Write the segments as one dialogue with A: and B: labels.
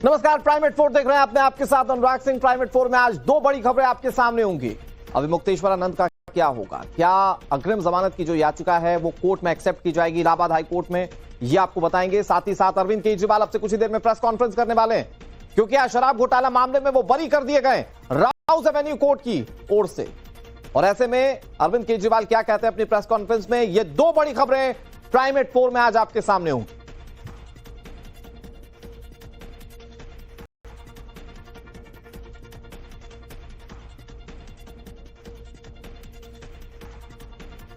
A: नमस्कार, प्राइम 4 देख रहे हैं आपने आपके साथ अनुराग सिंह। प्राइम 4 में आज दो बड़ी खबरें आपके सामने होंगी। अभी मुक्तेश्वरानंद का क्या होगा, क्या अग्रिम जमानत की जो याचिका है वो कोर्ट में एक्सेप्ट की जाएगी इलाहाबाद हाई कोर्ट में, ये आपको बताएंगे। साथ ही साथ अरविंद केजरीवाल अब से कुछ ही देर में प्रेस कॉन्फ्रेंस करने वाले हैं, क्योंकि आज शराब घोटाला मामले में वो बरी कर दिए गए राउज एवेन्यू कोर्ट की ओर से। और ऐसे में अरविंद केजरीवाल क्या कहते हैं अपनी प्रेस कॉन्फ्रेंस में, ये दो बड़ी खबरें प्राइम 4 में आज आपके सामने होंगी।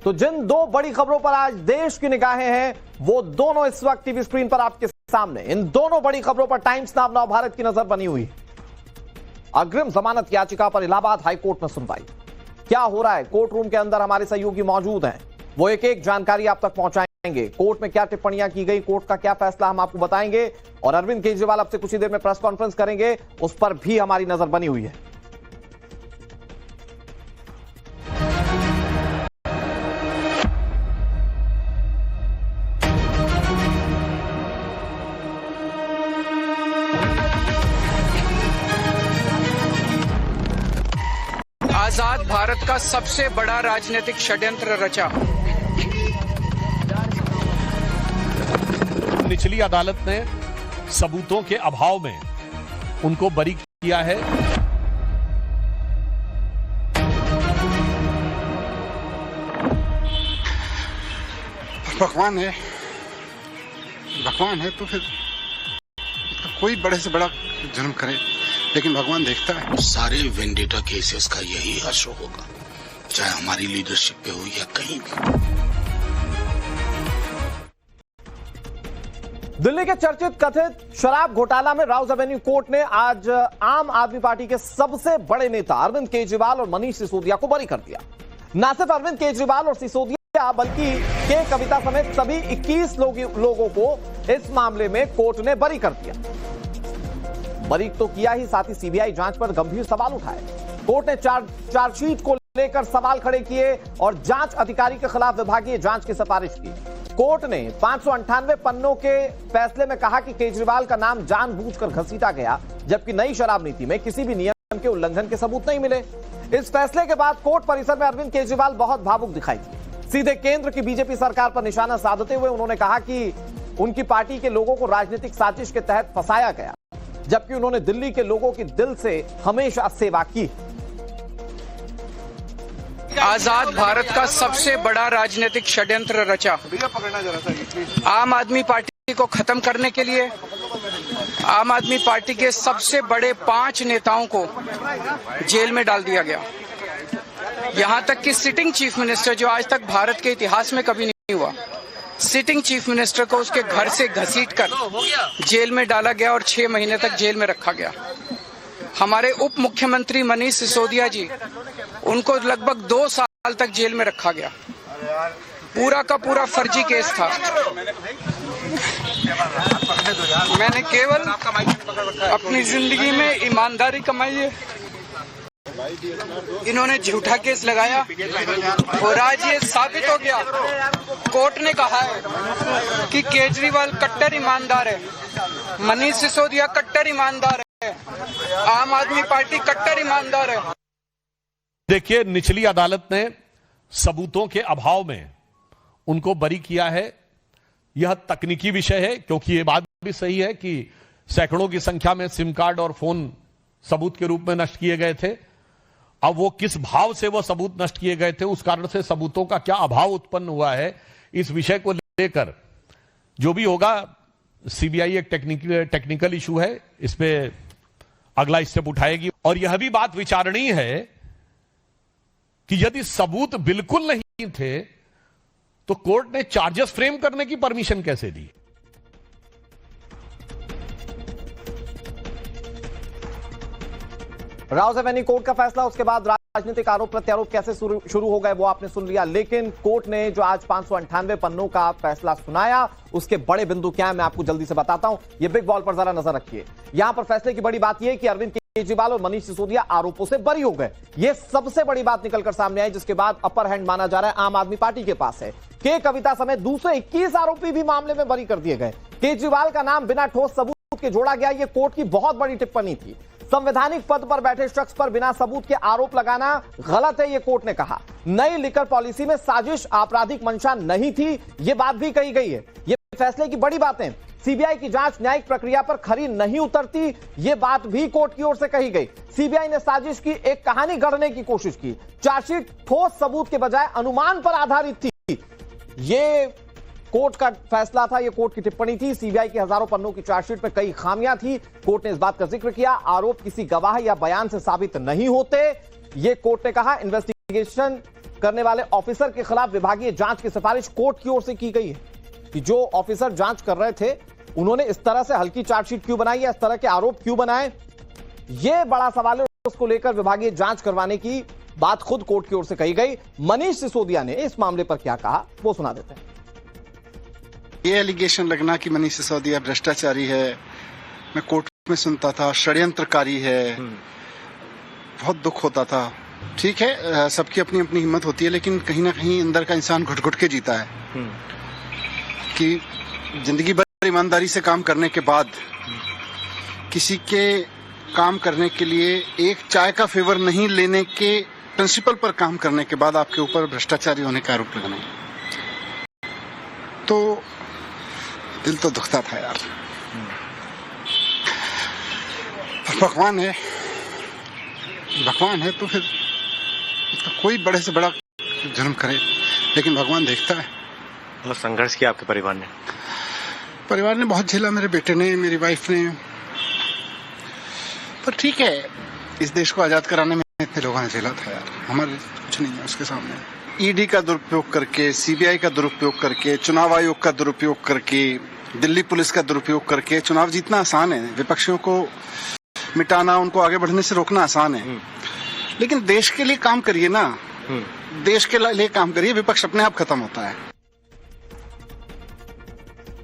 A: तो जिन दो बड़ी खबरों पर आज देश की निगाहें हैं, वो दोनों इस वक्त टीवी स्क्रीन पर आपके सामने। इन दोनों बड़ी खबरों पर टाइम्स नाउ नव भारत की नजर बनी हुई। अग्रिम जमानत याचिका पर इलाहाबाद हाईकोर्ट में सुनवाई। क्या हो रहा है कोर्ट रूम के अंदर, हमारे सहयोगी मौजूद हैं, वो एक एक जानकारी आप तक पहुंचाएंगे। कोर्ट में क्या टिप्पणियां की गई, कोर्ट का क्या फैसला, हम आपको बताएंगे। और अरविंद केजरीवाल अब से कुछ ही देर में प्रेस कॉन्फ्रेंस करेंगे, उस पर भी हमारी नजर बनी हुई है।
B: आजाद भारत का सबसे बड़ा राजनीतिक षड्यंत्र रचा।
C: निचली अदालत ने सबूतों के अभाव में उनको बरी किया है।
D: भगवान है तो फिर कोई बड़े से बड़ा जुर्म करे, लेकिन भगवान देखता है।
E: सारे वेंडेटा केसेस का यही हश्र होगा, चाहे हमारी लीडरशिप पे हो या कहीं भी।
A: दिल्ली के चर्चित कथित शराब घोटाला में राउज एवेन्यू कोर्ट ने आज आम आदमी पार्टी के सबसे बड़े नेता अरविंद केजरीवाल और मनीष सिसोदिया को बरी कर दिया। न सिर्फ अरविंद केजरीवाल और सिसोदिया, बल्कि के कविता समेत सभी 21 लोगों को इस मामले में कोर्ट ने बरी कर दिया। बरी तो किया ही, साथ ही सीबीआई जांच पर गंभीर सवाल उठाए। कोर्ट ने चार्जशीट को लेकर सवाल खड़े किए और जांच अधिकारी के खिलाफ विभागीय जांच की सिफारिश की। कोर्ट ने 598 पन्नों के फैसले में कहा कि केजरीवाल का नाम जानबूझकर घसीटा गया, जबकि नई शराब नीति में किसी भी नियम के उल्लंघन के सबूत नहीं मिले। इस फैसले के बाद कोर्ट परिसर में अरविंद केजरीवाल बहुत भावुक दिखाई दिए। सीधे केंद्र की बीजेपी सरकार पर निशाना साधते हुए उन्होंने कहा कि उनकी पार्टी के लोगों को राजनीतिक साजिश के तहत फंसाया गया, जबकि उन्होंने दिल्ली के लोगों की दिल से हमेशा सेवा की।
B: आजाद भारत का सबसे बड़ा राजनीतिक षड्यंत्र रचा। आम आदमी पार्टी को खत्म करने के लिए आम आदमी पार्टी के सबसे बड़े 5 नेताओं को जेल में डाल दिया गया। यहां तक कि सिटिंग चीफ मिनिस्टर, जो आज तक भारत के इतिहास में कभी नहीं हुआ, सिटिंग चीफ मिनिस्टर को उसके घर से घसीटकर जेल में डाला गया और 6 महीने तक जेल में रखा गया। हमारे उप मुख्यमंत्री मनीष सिसोदिया जी, उनको लगभग 2 साल तक जेल में रखा गया। पूरा का पूरा फर्जी केस था। मैंने केवल अपनी जिंदगी में ईमानदारी कमाई है, इन्होंने झूठा केस लगाया और आज ये साबित हो गया। कोर्ट ने कहा है कि केजरीवाल कट्टर ईमानदार है, मनीष सिसोदिया कट्टर ईमानदार है, आम आदमी पार्टी कट्टर ईमानदार है।
C: देखिए, निचली अदालत ने सबूतों के अभाव में उनको बरी किया है। यह तकनीकी विषय है, क्योंकि यह बात भी सही है कि सैकड़ों की संख्या में सिम कार्ड और फोन सबूत के रूप में नष्ट किए गए थे। अब वो किस भाव से वो सबूत नष्ट किए गए थे, उस कारण से सबूतों का क्या अभाव उत्पन्न हुआ है, इस विषय को लेकर जो भी होगा, सीबीआई एक टेक्निकल इशू है, इस पे अगला स्टेप उठाएगी। और यह भी बात विचारणीय है कि यदि सबूत बिल्कुल नहीं थे तो कोर्ट ने चार्जेस फ्रेम करने की परमिशन कैसे दी।
A: राउज एवेन्यू कोर्ट का फैसला, उसके बाद राजनीतिक आरोप प्रत्यारोप कैसे शुरू हो गए वो आपने सुन लिया। लेकिन कोर्ट ने जो आज 598 पन्नों का फैसला सुनाया, उसके बड़े बिंदु क्या है मैं आपको जल्दी से बताता हूं। ये बिग बॉल पर जरा नजर रखिए। यहां पर फैसले की बड़ी बात यह है कि अरविंद केजरीवाल और मनीष सिसोदिया आरोपों से बरी हो गए। यह सबसे बड़ी बात निकलकर सामने आई, जिसके बाद अपर हैंड माना जा रहा है आम आदमी पार्टी के पास है। के कविता समेत दूसरे 21 आरोपी भी मामले में बरी कर दिए गए। केजरीवाल का नाम बिना ठोस सबूत सबूत के जोड़ा गया। ये कोर्ट की बहुत बड़ी टिप्पणी थी। संवैधानिक पद पर बैठे शख्स पर बिना सबूत के आरोप लगाना गलत है, ये कोर्ट ने कहा। नई लिकर पॉलिसी में साजिश, आपराधिक मंशा नहीं थी, ये बात भी कही गई है। ये फैसले की बड़ी बातें। सीबीआई की जांच न्यायिक प्रक्रिया पर खरी नहीं उतरती, ये बात भी कोर्ट की ओर से कही गई। सीबीआई ने साजिश की एक कहानी गढ़ने की कोशिश की। चार्जशीट ठोस सबूत के बजाय अनुमान पर आधारित थी। ये कोर्ट का फैसला था, ये कोर्ट की टिप्पणी थी। सीबीआई की हजारों पन्नों की चार्जशीट में कई खामियां थी। कोर्ट ने इस बात का जिक्र किया, आरोप किसी गवाह या बयान से साबित नहीं होते। ये कोर्ट ने कहा, इन्वेस्टिगेशन करने वाले ऑफिसर के खिलाफ विभागीय जांच की सिफारिश कोर्ट की ओर से की गई है कि जो ऑफिसर जांच कर रहे थे उन्होंने इस तरह से हल्की चार्जशीट क्यों बनाई है, इस तरह के आरोप क्यों बनाए, यह बड़ा सवाल है। उसको लेकर विभागीय जांच करवाने की बात खुद कोर्ट की ओर से कही गई। मनीष सिसोदिया ने इस मामले पर क्या कहा, वो सुना देते हैं।
D: ये एलिगेशन लगना कि मनीष सिसोदिया भ्रष्टाचारी है, मैं कोर्ट में सुनता था षड्यंत्रकारी है, बहुत दुख होता था। ठीक है, सबकी अपनी अपनी हिम्मत होती है, लेकिन कहीं ना कहीं अंदर का इंसान घुट घुट के जीता है कि जिंदगी भर ईमानदारी से काम करने के बाद किसी के काम करने के लिए एक चाय का फेवर नहीं लेने के प्रिंसिपल पर काम करने के बाद आपके ऊपर भ्रष्टाचारी होने का आरोप लगाना, तो दिल तो दुखता था यार। भगवान है तो फिर तो कोई बड़े से बड़ा जुर्म करे, लेकिन भगवान देखता है।
F: मतलब संघर्ष किया आपके परिवार ने
D: बहुत झेला, मेरे बेटे ने, मेरी वाइफ ने, पर ठीक है, इस देश को आजाद कराने में इतने लोगों ने झेला था यार, हमारे कुछ नहीं है उसके सामने। ईडी का दुरुपयोग करके, सीबीआई का दुरुपयोग करके, चुनाव आयोग का दुरुपयोग करके, दिल्ली पुलिस का दुरुपयोग करके चुनाव जीतना आसान है, विपक्षियों को मिटाना, उनको आगे बढ़ने से रोकना आसान है, लेकिन देश के लिए काम करिए ना, देश के लिए काम करिए, विपक्ष अपने आप खत्म होता है।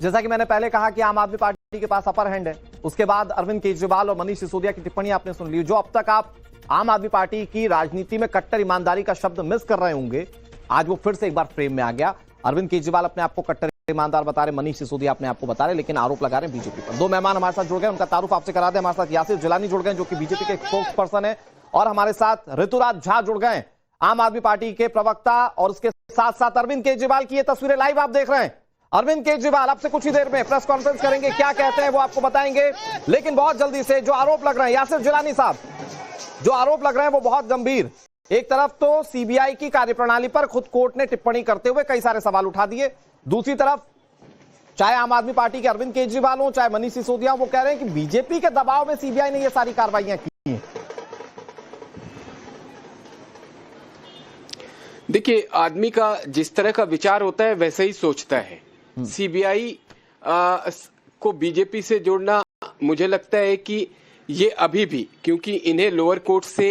A: जैसा कि मैंने पहले कहा कि आम आदमी पार्टी के पास अपर हैंड है। उसके बाद अरविंद केजरीवाल और मनीष सिसोदिया की टिप्पणी आपने सुन ली। जो अब तक आप आम आदमी पार्टी की राजनीति में कट्टर ईमानदारी का शब्द मिस कर रहे होंगे, आज वो फिर से एक बार फ्रेम में आ गया। अरविंद केजरीवाल अपने आप को कट्टर ईमानदार बता रहे, मनीष सिसोदिया अपने आप को बता रहे, लेकिन आरोप लगा रहे बीजेपी पर। दो मेहमान हमारे साथ जुड़ गए, उनका तारुफ आपसे करा दे। हमारे साथ यासिर जिलानी जुड़ गए जो कि बीजेपी के स्पोक्स पर्सन है, और हमारे साथ ऋतुराज झा जुड़ गए, आम आदमी पार्टी के प्रवक्ता, और उसके साथ साथ अरविंद केजरीवाल की ये तस्वीरें लाइव आप देख रहे हैं। अरविंद केजरीवाल आपसे कुछ ही देर में प्रेस कॉन्फ्रेंस करेंगे, क्या कहते हैं वो आपको बताएंगे, लेकिन बहुत जल्दी से जो आरोप लग रहे हैं, यासिर जिलानी साहब, जो आरोप लग रहे हैं वो बहुत गंभीर। एक तरफ तो सीबीआई की कार्यप्रणाली पर खुद कोर्ट ने टिप्पणी करते हुए कई सारे सवाल उठा दिए, दूसरी तरफ चाहे आम आदमी पार्टी के अरविंद केजरीवाल हो, चाहे मनीष सिसोदिया, वो कह रहे हैं कि बीजेपी के दबाव में सीबीआई ने ये सारी कार्रवाइयां की हैं।
G: देखिए, आदमी का जिस तरह का विचार होता है वैसे ही सोचता है। सीबीआई को बीजेपी से जोड़ना, मुझे लगता है कि ये अभी भी, क्योंकि इन्हें लोअर कोर्ट से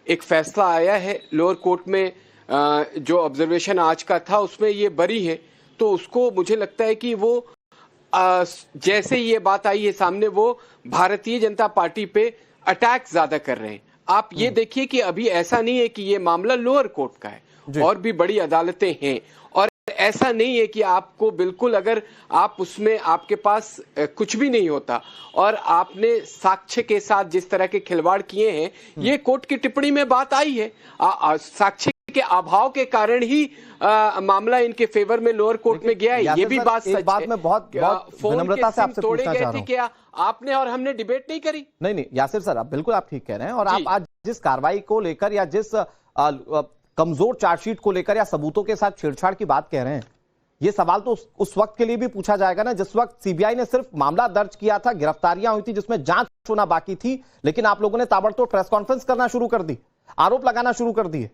G: एक फैसला आया है, लोअर कोर्ट में जो ऑब्जर्वेशन आज का था उसमें ये बरी है, तो उसको मुझे लगता है कि वो जैसे ये बात आई है सामने, वो भारतीय जनता पार्टी पे अटैक ज्यादा कर रहे हैं। आप ये देखिए कि अभी ऐसा नहीं है कि ये मामला लोअर कोर्ट का है, और भी बड़ी अदालतें हैं, और ऐसा नहीं है कि आपको बिल्कुल, अगर आप उसमें आपके पास कुछ भी नहीं होता और आपने साक्ष्य के साथ जिस तरह के खिलवाड़ किए हैं, ये कोर्ट की टिप्पणी में बात आई है। साक्ष्य के अभाव के कारण ही मामला इनके फेवर में लोअर कोर्ट में गया है, ये भी बात सच है।
A: मैं बहुत विनम्रता से आपसे पूछना चाह रहा हूं,
G: क्या आपने और हमने डिबेट नहीं करी?
A: नहीं यासिर सर, आप बिल्कुल आप ठीक कह रहे हैं, और आप आज जिस कार्रवाई को लेकर या जिस कमजोर चार्जशीट को लेकर या सबूतों के साथ छेड़छाड़ की बात कह रहे हैं, ये सवाल तो उस वक्त के लिए भी पूछा जाएगा ना जिस वक्त सीबीआई ने सिर्फ मामला दर्ज किया था, गिरफ्तारियां हुई थी, जिसमें जांच होना बाकी थी, लेकिन आप लोगों ने ताबड़तोड़ प्रेस कॉन्फ्रेंस करना शुरू कर दी, आरोप लगाना शुरू कर दिए।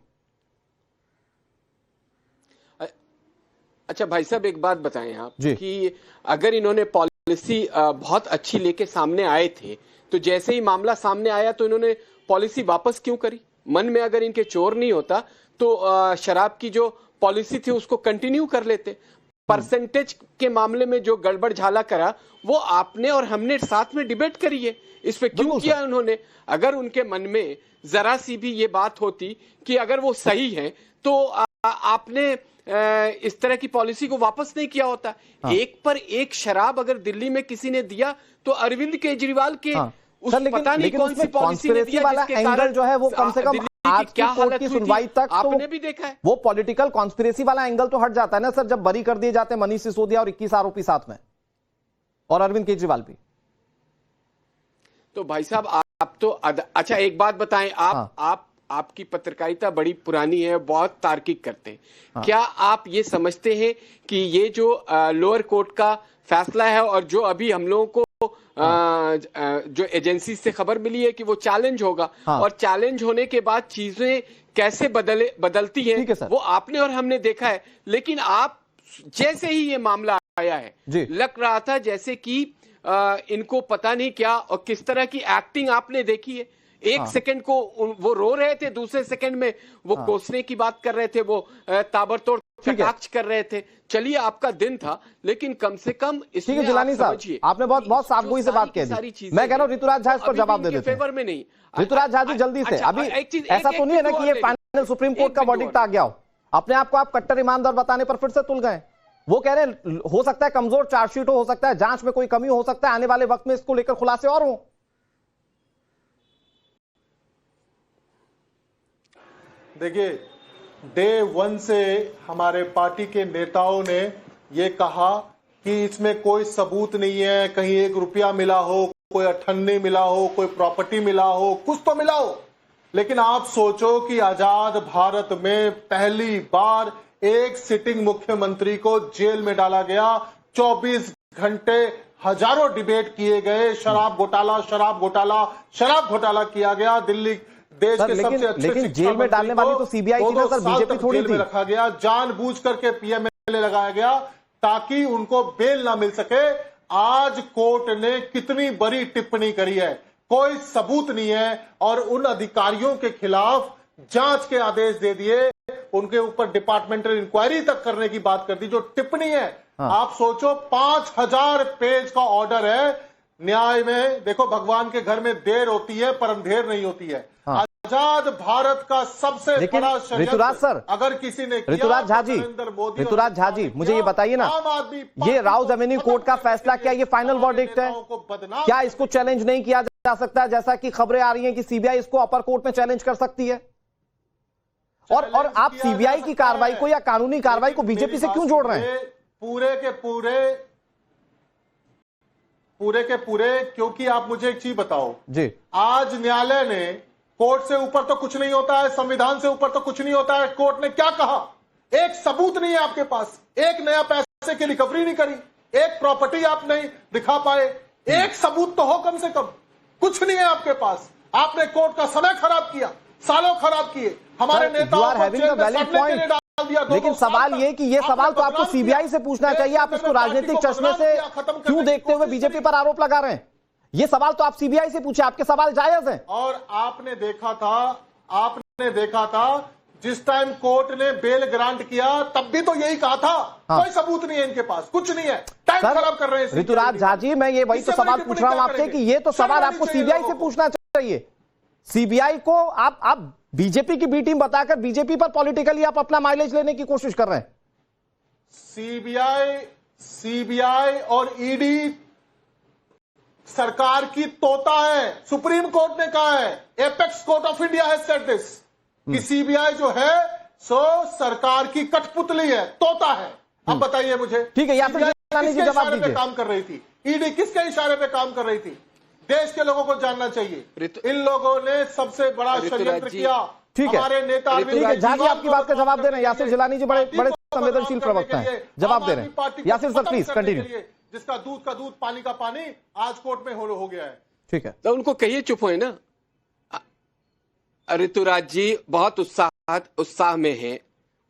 G: अच्छा भाई साहब, एक बात बताएं आप कि अगर इन्होंने पॉलिसी बहुत अच्छी लेके सामने आए थे, तो जैसे ही मामला सामने आया तो इन्होंने पॉलिसी वापस क्यों करी? मन में अगर इनके चोर नहीं होता तो शराब की जो पॉलिसी थी उसको कंटिन्यू कर लेते। परसेंटेज के मामले में जो गड़बड़ झाला करा, वो आपने और हमने साथ में डिबेट करी है, इस पे क्यों किया उन्होंने? अगर उनके मन में जरा सी भी ये बात होती कि अगर वो सही है तो आपने इस तरह की पॉलिसी को वापस नहीं किया होता। एक पर एक शराब अगर दिल्ली में किसी ने दिया तो अरविंद केजरीवाल के उस पता नहीं कौन सी पॉलिसी ने दिया जिसके कारण
A: जो है वो कम से कम आज की कोर्ट की सुनवाई तक
G: आपने भी देखा है।
A: वो पॉलिटिकल कॉन्स्पिरेसी वाला एंगल तो हट जाता है ना सर, जब बरी कर दिए जाते हैं मनीष सिसोदिया और 21 आरोपी साथ में और अरविंद केजरीवाल भी।
G: तो भाई साहब आप तो अच्छा एक बात बताएं, आपकी पत्रकारिता बड़ी पुरानी है, बहुत तार्किक करते हैं। क्या आप ये समझते हैं कि ये जो लोअर कोर्ट का फैसला है और जो अभी हम लोगों को जो एजेंसी से खबर मिली है कि वो चैलेंज होगा और चैलेंज होने के बाद चीजें कैसे बदलती हैं वो आपने और हमने देखा है, लेकिन आप जैसे ही ये मामला आया है लग रहा था जैसे कि इनको पता नहीं क्या और किस तरह की एक्टिंग आपने देखी है। एक सेकंड को वो रो रहे थे, दूसरे सेकंड में वो कोसने की बात कर रहे थे, वो ताबड़तोड़ कटाक्ष कर रहे थे। चलिए आपका दिन था, लेकिन कम से कम
A: ठीक है जिलानी साहब, आपने बहुत साफगोई से बात कह दी। मैं कह रहा हूँ ऋतुराज झा इस पर जवाब दे देते हैं।
G: फेवर में नहीं
A: ऋतुराज झा जी जल्दी से, अभी ऐसा तो नहीं है ना कि ये फाइनल सुप्रीम कोर्ट का वर्डिक्ट आ गया हो, अपने आप को आप कट्टर ईमानदार बताने पर फिर से तुल गए। वो कह रहे हैं हो सकता है कमजोर चार्जशीट हो सकता है, जांच में कोई कमी हो सकता है, आने वाले वक्त में इसको लेकर खुलासे और हो।
H: देखिए डे 1 से हमारे पार्टी के नेताओं ने ये कहा कि इसमें कोई सबूत नहीं है, कहीं 1 रुपया मिला हो, कोई अठन्नी मिला हो, कोई प्रॉपर्टी मिला हो, कुछ तो मिला हो। लेकिन आप सोचो कि आजाद भारत में पहली बार एक सिटिंग मुख्यमंत्री को जेल में डाला गया, 24 घंटे हजारों डिबेट किए गए, शराब घोटाला शराब घोटाला शराब घोटाला किया गया। दिल्ली देश के सबसे अच्छे
A: लेकिन जेल में डालने वाली तो सीबीआई थी ना सर, बीजेपी थोड़ी थी।
H: रखा गया, जानबूझ करके पीएमएलए लगाया गया ताकि उनको बेल ना मिल सके। आज कोर्ट ने कितनी बड़ी टिप्पणी करी है, कोई सबूत नहीं है और उन अधिकारियों के खिलाफ जांच के आदेश दे दिए, उनके ऊपर डिपार्टमेंटल इंक्वायरी तक करने की बात कर दी। जो टिप्पणी है आप सोचो 5000 पेज का ऑर्डर है। न्याय में देखो भगवान के घर में देर होती है पर अंधेर नहीं होती है। आजाद भारत का सबसे बड़ा
A: ऋतुराज सर,
H: अगर किसी ने
A: ऋतुराज झा जी मुझे ये बताइए ना, ये राउज एवेन्यू कोर्ट का फैसला क्या ये फाइनल वर्डिक्ट है? क्या इसको चैलेंज नहीं किया जा सकता, जैसा कि खबरें आ रही हैं कि सीबीआई इसको अपर कोर्ट में चैलेंज कर सकती है? और आप सीबीआई की कार्रवाई को या कानूनी कार्रवाई को बीजेपी से क्यों जोड़ रहे हैं?
H: पूरे के पूरे क्योंकि आप मुझे एक चीज बताओ
A: जी, आज
H: न्यायालय ने, कोर्ट से ऊपर तो कुछ नहीं होता है, संविधान से ऊपर तो कुछ नहीं होता है। कोर्ट ने क्या कहा? एक सबूत नहीं है आपके पास, एक नया पैसे की रिकवरी नहीं करी, एक प्रॉपर्टी आप नहीं दिखा पाए, एक सबूत तो हो कम से कम, कुछ नहीं है आपके पास। आपने कोर्ट का समय खराब किया, सालों खराब किए, हमारे नेताओं को जेल में सड़ने के लिए डाल दिया।
A: लेकिन सवाल ये कि ये सवाल तो आपको सीबीआई से पूछना चाहिए, आप इसको राजनीतिक चश्मे से क्यों देखते हुए बीजेपी पर आरोप लगा रहे हैं? ये सवाल तो आप सीबीआई से पूछे, आपके सवाल जायज हैं।
H: और आपने देखा था जिस टाइम कोर्ट ने बेल ग्रांट किया तब भी तो यही कहा था, कोई सबूत नहीं है इनके पास, कुछ नहीं है, टाइम खराब कर रहे हैं।
A: ऋतुराज झा जी मैं ये वही तो सवाल पूछ रहा हूं आपसे कि ये तो सवाल आपको सीबीआई से पूछना चाहिए। सीबीआई को आप बीजेपी की बी टीम बताकर बीजेपी पर पॉलिटिकली आप अपना माइलेज लेने की कोशिश कर रहे हैं।
H: सीबीआई और ईडी सरकार की तोता है। सुप्रीम कोर्ट ने कहा है, apex court of India has said this, कि सीबीआई जो है सो सरकार की कठपुतली है, तोता है। अब बताइए मुझे,
A: ठीक है, यासिर जिलानी जी जवाब दीजिए।
H: काम कर रही थी ईडी, किसके इशारे पे काम कर रही थी? देश के लोगों को जानना चाहिए। इन लोगों ने सबसे बड़ा षड्यंत्र किया।
A: ठीक है,
H: हमारे नेता
A: झा जी आपकी बात का जवाब दे रहे हैं। यासिर जिलानी जी बड़े संवेदनशील प्रवक्ता हैं, जवाब दे रहे हैं। Yasir sir please continue.
H: जिसका दूध का दूध पानी का पानी आज कोर्ट में हो गया है।
A: ठीक है,
G: तो उनको कहिए चुप होए ना। ऋतुराज जी बहुत उत्साह में हैं,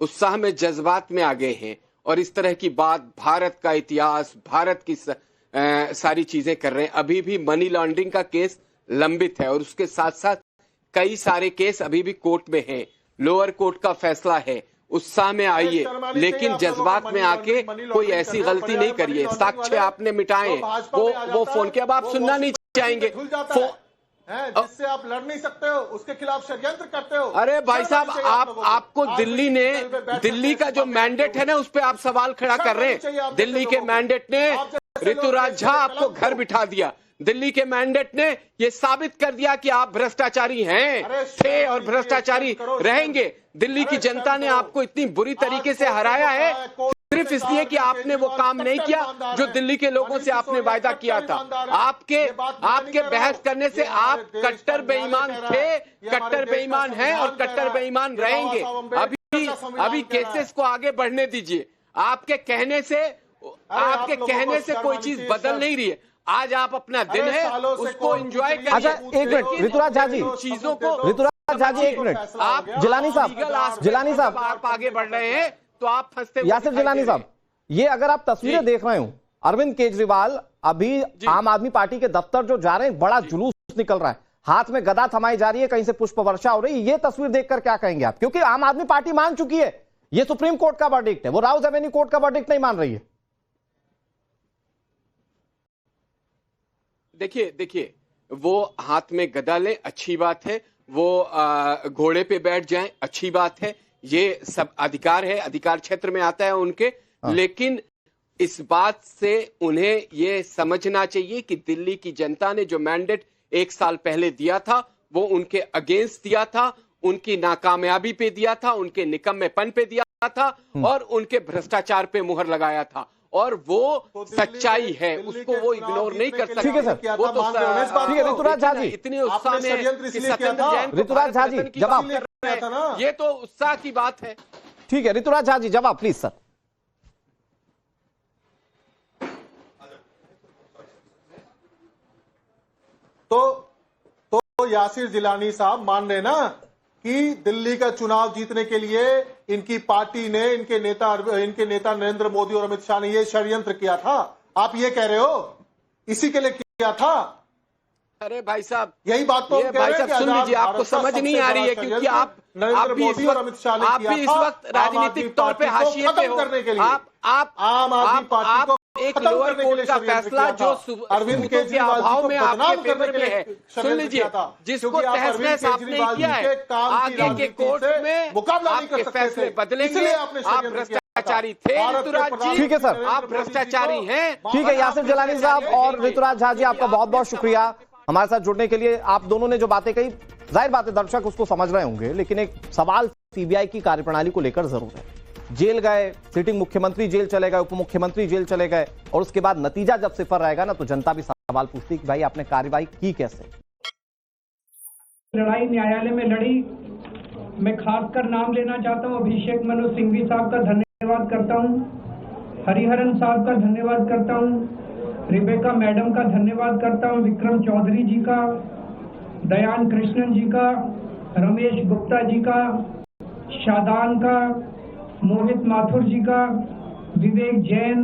G: उत्साह में जज्बात में आ गए हैं और इस तरह की बात, भारत का इतिहास, भारत की सारी चीजें कर रहे हैं। अभी भी मनी लॉन्ड्रिंग का केस लंबित है और उसके साथ साथ कई सारे केस अभी भी कोर्ट में हैं। लोअर कोर्ट का फैसला है, उत्साह में आइए, लेकिन जज्बात में आके कोई ऐसी गलती नहीं करिए। साक्ष्य आपने मिटाए, वो फोन के अब आप सुनना नहीं चाहेंगे।
H: हैं जिससे आप लड़ नहीं सकते हो, उसके खिलाफ षड्यंत्र करते हो।
G: अरे भाई साहब, आपको
H: आज
G: दिल्ली का जो मैंडेट है ना, उस पर आप सवाल खड़ा कर रहे हैं। दिल्ली के मैंडेट ने ऋतुराज झा आपको घर बिठा दिया। दिल्ली के मैंडेट ने ये साबित कर दिया कि आप भ्रष्टाचारी हैं, थे और भ्रष्टाचारी रहेंगे। दिल्ली की जनता ने आपको इतनी बुरी तरीके से हराया है सिर्फ इसलिए कि आपने वो काम नहीं किया जो दिल्ली के लोगों से आपने वायदा किया था। आपके बहस करने से आप कट्टर बेईमान थे, कट्टर बेईमान हैं और कट्टर बेईमान रहेंगे। अभी केसेस को आगे बढ़ने दीजिए। आपके कहने से कोई चीज बदल नहीं रही है। आज आप अपना दिन है, उसको एंजॉय करिए।
A: अच्छा, एक मिनट ऋतुराज झा जी,
G: चीजों को
A: ऋतुराज झा जी, एक मिनट।
G: आप
A: जिलानी साहब
G: आप आगे बढ़ रहे हैं तो आप फंसते।
A: यासिर जिलानी साहब, ये अगर आप तस्वीरें देख रहे हो, अरविंद केजरीवाल अभी आम आदमी पार्टी के दफ्तर जो जा रहे हैं, बड़ा जुलूस निकल रहा है, हाथ में गदा थमाई जा रही है, कहीं से पुष्प वर्षा हो रही है। ये तस्वीर देखकर क्या कहेंगे आप? क्योंकि आम आदमी पार्टी मान चुकी है, ये सुप्रीम कोर्ट का वर्डिक्ट है, वो राउज एवेन्यू कोर्ट का वर्डिक्ट नहीं मान रही है।
G: देखिए, वो हाथ में गदा लें, अच्छी बात है। वो घोड़े पे बैठ जाएं, अच्छी बात है। ये सब अधिकार है, अधिकार क्षेत्र में आता है उनके। लेकिन इस बात से उन्हें ये समझना चाहिए कि दिल्ली की जनता ने जो मैंडेट 1 साल पहले दिया था, वो उनके अगेंस्ट दिया था, उनकी नाकामयाबी पे दिया था, उनके निकम्मेपन पे दिया था और उनके भ्रष्टाचार पे मुहर लगाया था। और वो सच्चाई है, उसको वो इग्नोर नहीं कर सकते।
A: ठीक है सर,
G: वो तो
A: ठीक है। ऋतुराज झा जी,
G: इतने उत्साह में कि सत्येंद्र जैन को
A: ऋतुराज झा जी जवाब,
G: ये तो उत्साह की बात है।
A: ठीक है ऋतुराज झा जी जवाब प्लीज सर।
H: तो यासिर जिलानी साहब मान रहे ना कि दिल्ली का चुनाव जीतने के लिए इनकी पार्टी ने, इनके नेता नरेंद्र मोदी और अमित शाह ने ये षड्यंत्र किया था। आप ये कह रहे हो इसी के लिए किया था?
G: अरे भाई साहब,
H: यही बात तो
G: भाई साहब सुन लीजिए, आपको समझ नहीं आ रही है क्योंकि आप भी इस वक्त राजनीतिक तौर पे हाशिए पे हो। आप एक लोअर कोर्ट का फैसला जो अरविंद केजरीवाल के अभाव में आपके फेवर में है, सुन लीजिए, जिसको तहस नहस आपने किया है, आगे के कोर्ट में आपके फैसले बदलेंगे। आप भ्रष्टाचारी थे ऋतुराज जी,
A: ठीक है सर,
G: आप भ्रष्टाचारी हैं।
A: ठीक है यासिर जिलानी साहब और ऋतुराज झा जी, आपका बहुत बहुत शुक्रिया हमारे साथ जुड़ने के लिए। आप दोनों ने जो बातें कही, जाहिर बात है दर्शक उसको समझ रहे होंगे, लेकिन एक सवाल सीबीआई की कार्यप्रणाली को लेकर जरूर है। जेल गए, सिटिंग मुख्यमंत्री जेल चले गए, उप मुख्यमंत्री जेल चले गए, और उसके बाद नतीजा जब सिफर रहेगा ना, तो जनता भी सवाल पूछती कि भाई आपने कार्रवाई की कैसे?
I: लड़ाई न्यायालय में लड़ी। मैं खासकर नाम लेना चाहता हूं अभिषेक मनु सिंघवी साहब का धन्यवाद करता हूं, हरिहरन साहब का धन्यवाद करता हूं, रिबेका मैडम का धन्यवाद करता हूं, विक्रम चौधरी जी का, दयान कृष्णन जी का, रमेश गुप्ता जी का, शादान का, मोहित माथुर जी का, विवेक जैन,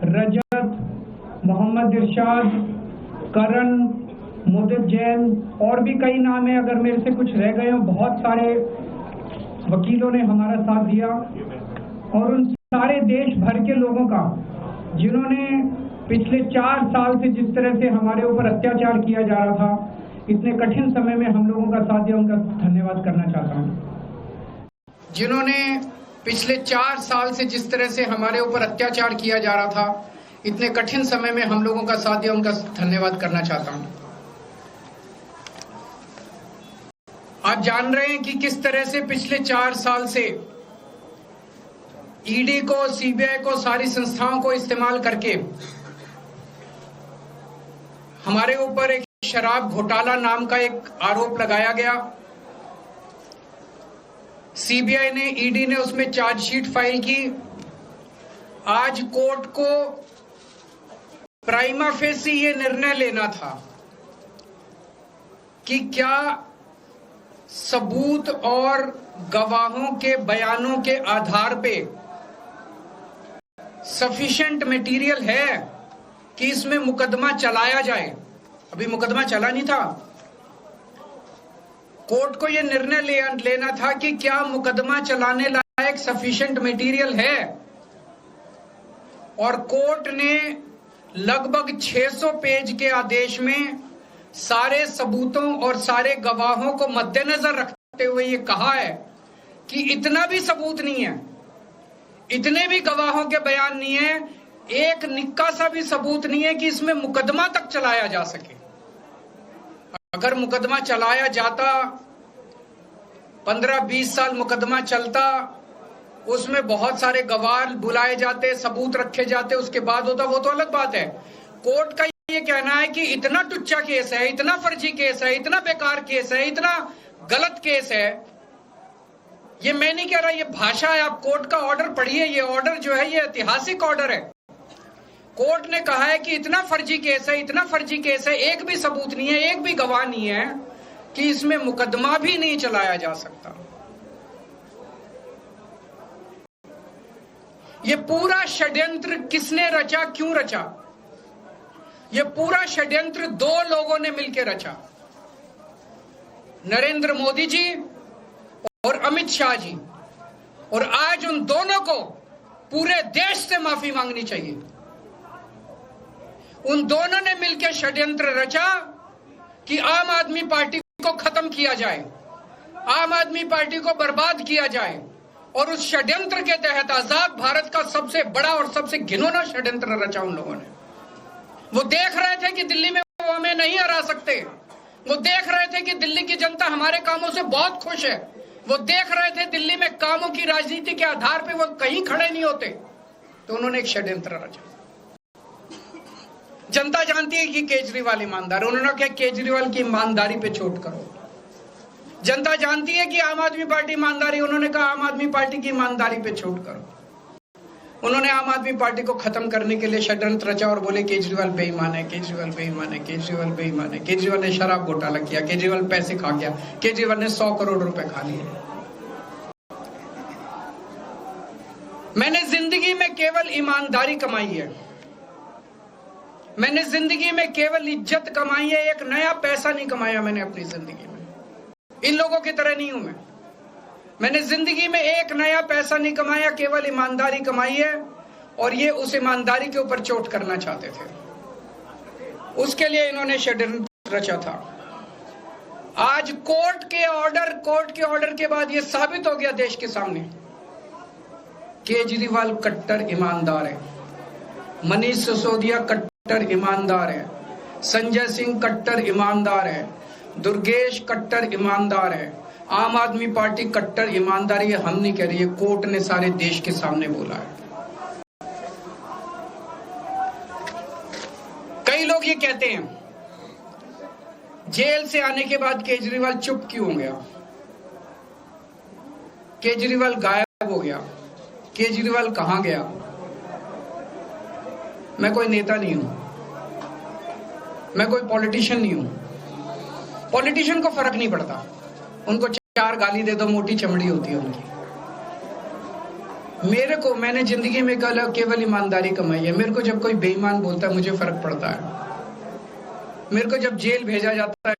I: रजत, मोहम्मद इरशाद, करण, मुदित जैन और भी कई नाम है, अगर मेरे से कुछ रह गए हो। बहुत सारे वकीलों ने हमारा साथ दिया और उन सारे देश भर के लोगों का जिन्होंने पिछले 4 साल से जिस तरह से हमारे ऊपर अत्याचार किया जा रहा था, इतने कठिन समय में हम लोगों का साथ दिया, उनका धन्यवाद करना चाहता हूँ।
B: जिन्होंने पिछले 4 साल से जिस तरह से हमारे ऊपर अत्याचार किया जा रहा था, इतने कठिन समय में हम लोगों का साथ दिया, उनका धन्यवाद करना चाहता हूं। आप जान रहे हैं कि किस तरह से पिछले 4 साल से ईडी को, सीबीआई को, सारी संस्थाओं को इस्तेमाल करके हमारे ऊपर एक शराब घोटाला नाम का एक आरोप लगाया गया। सीबीआई ने, ईडी ने उसमें चार्जशीट फाइल की। आज कोर्ट को प्राइमा फेसी ये निर्णय लेना था कि क्या सबूत और गवाहों के बयानों के आधार पे सफिशिएंट मटेरियल है कि इसमें मुकदमा चलाया जाए। अभी मुकदमा चला नहीं था। कोर्ट को यह निर्णय लेना था कि क्या मुकदमा चलाने लायक सफिशिएंट मटेरियल है, और कोर्ट ने लगभग 600 पेज के आदेश में सारे सबूतों और सारे गवाहों को मद्देनजर रखते हुए ये कहा है कि इतना भी सबूत नहीं है, इतने भी गवाहों के बयान नहीं है, एक निक्का सा भी सबूत नहीं है कि इसमें मुकदमा तक चलाया जा सके। अगर मुकदमा चलाया जाता, 15-20 साल मुकदमा चलता, उसमें बहुत सारे गवाह बुलाए जाते, सबूत रखे जाते, उसके बाद होता, वो तो अलग बात है। कोर्ट का ये कहना है कि इतना टुच्चा केस है, इतना फर्जी केस है, इतना बेकार केस है, इतना गलत केस है। ये मैं नहीं कह रहा, ये भाषा है। आप कोर्ट का ऑर्डर पढ़िए, ये ऑर्डर जो है ये ऐतिहासिक ऑर्डर है। कोर्ट ने कहा है कि इतना फर्जी केस है, इतना फर्जी केस है, एक भी सबूत नहीं है, एक भी गवाह नहीं है कि इसमें मुकदमा भी नहीं चलाया जा सकता। ये पूरा षड्यंत्र किसने रचा, क्यों रचा? ये पूरा षड्यंत्र 2 लोगों ने मिलकर रचा, नरेंद्र मोदी जी और अमित शाह जी। और आज उन दोनों को पूरे देश से माफी मांगनी चाहिए। उन दोनों ने मिलकर षड्यंत्र रचा कि आम आदमी पार्टी को खत्म किया जाए, आम आदमी पार्टी को बर्बाद किया जाए। और उस षड्यंत्र के तहत आजाद भारत का सबसे बड़ा और सबसे घिनौना षड्यंत्र रचा उन लोगों ने। वो देख रहे थे कि दिल्ली में वो हमें नहीं हरा सकते, वो देख रहे थे कि दिल्ली की जनता हमारे कामों से बहुत खुश है, वो देख रहे थे दिल्ली में कामों की राजनीति के आधार पे वो कहीं खड़े नहीं होते, तो उन्होंने एक षड्यंत्र रचा। जनता जानती है कि केजरीवाल ईमानदार, उन्होंने कहा केजरीवाल की ईमानदारी पे चोट करो। जनता जानती है कि आम आदमी पार्टी ईमानदारी, उन्होंने कहा आम आदमी पार्टी की ईमानदारी पे चोट करो। उन्होंने आम आदमी पार्टी को खत्म करने के लिए षड्यंत्र रचा और बोले केजरीवाल बेईमान है, केजरीवाल बेईमान है, केजरीवाल बेईमान है, केजरीवाल ने शराब घोटाला किया, केजरीवाल पैसे खा गया, केजरीवाल ने 100 करोड़ रुपए खा लिए। मैंने जिंदगी में केवल ईमानदारी कमाई है, मैंने जिंदगी में केवल इज्जत कमाई है, एक नया पैसा नहीं कमाया मैंने अपनी जिंदगी में। इन लोगों की तरह नहीं हूं मैं। मैंने जिंदगी में एक नया पैसा नहीं कमाया, केवल ईमानदारी कमाई है। और ये उस ईमानदारी के ऊपर चोट करना चाहते थे, उसके लिए इन्होंने षड्यंत्र रचा था। आज कोर्ट के ऑर्डर के बाद ये साबित हो गया देश के सामने, केजरीवाल कट्टर ईमानदार है, मनीष सिसोदिया कट्टर ईमानदार है, संजय सिंह कट्टर ईमानदार है, दुर्गेश कट्टर ईमानदार है, आम आदमी पार्टी कट्टर ईमानदारी है। हम नहीं कह रही है, कोर्ट ने सारे देश के सामने बोला है। कई लोग ये कहते हैं जेल से आने के बाद केजरीवाल चुप क्यों हो गया, केजरीवाल गायब हो गया, केजरीवाल कहां गया? मैं कोई नेता नहीं हूं, मैं कोई पॉलिटिशियन नहीं हूं। पॉलिटिशियन को फर्क नहीं पड़ता, उनको 4 गाली दे दो, मोटी चमड़ी होती है उनकी। मैंने जिंदगी में केवल ईमानदारी कमाई है। मेरे को जब कोई बेईमान बोलता है मुझे फर्क पड़ता है, मेरे को जब जेल भेजा जाता है